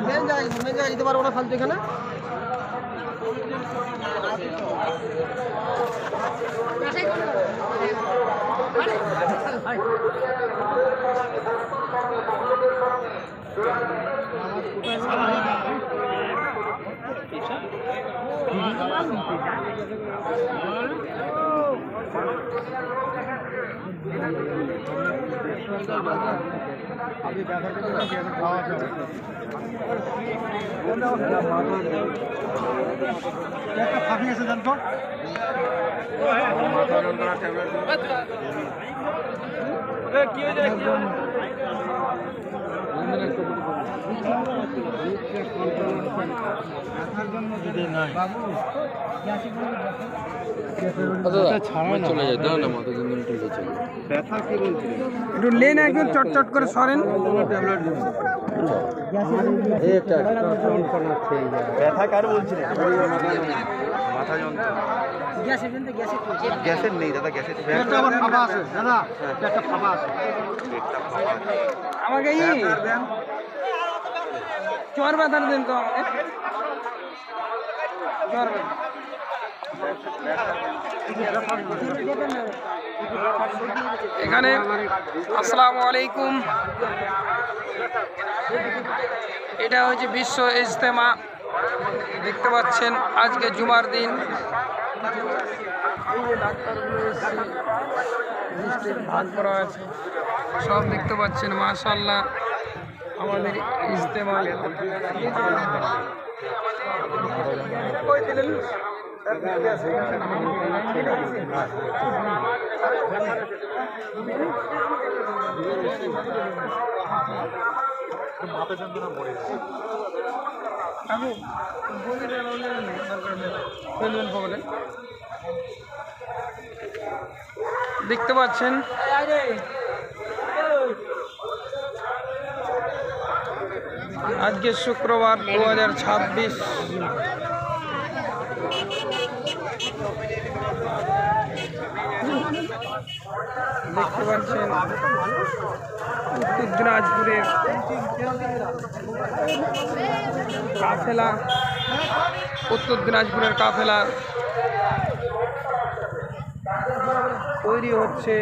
Main জায়গায় যেতে পারবো না ফালতু এখানে। আপনি ব্যথা খাওয়া যাবে একটা ফাঁকি আছে জান তো মাথা যন্ত্রণার ট্যাবলেট কি হয়ে যায় একটু লেন একদম চটচট করে সরেন। ব্যথা কার বলছিলেন? মাথা যন্ত্রণা গ্যাসের নেই দাদা, গ্যাসের ফাঁপা আছে দাদা, একটা ফাঁপা আছে। আমাকে জ্বর ব্যথার দেন তো আমাকে জ্বর ব্যথা। এখানে আসসালামু আলাইকুম, এটা হচ্ছে বিশ্ব ইজতেমা। দেখতে পাচ্ছেন আজকে জুমার দিন। এই যে ডাক্তারগুলো এসে ভাগ করা আছে সব দেখতে পাচ্ছেন। মাশাআল্লাহ আমাদের ইজতেমা দেখতে পাচ্ছেন। আজকে শুক্রবার 2026। দেখতে পাচ্ছেন উত্তর দিনাজপুরের কাফেলা, উত্তর দিনাজপুরের কাফেলা তৈরি হচ্ছে।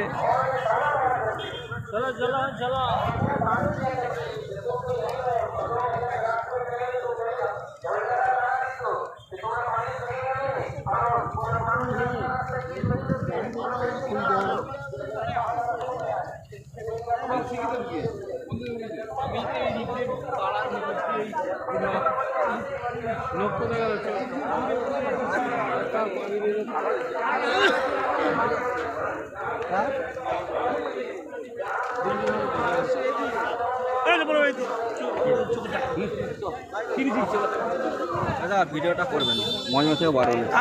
ভিডিওটা করবেন মজা মজা,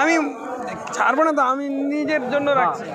আমি ছাড়বো না তো, আমি নিজের জন্য রাখছি।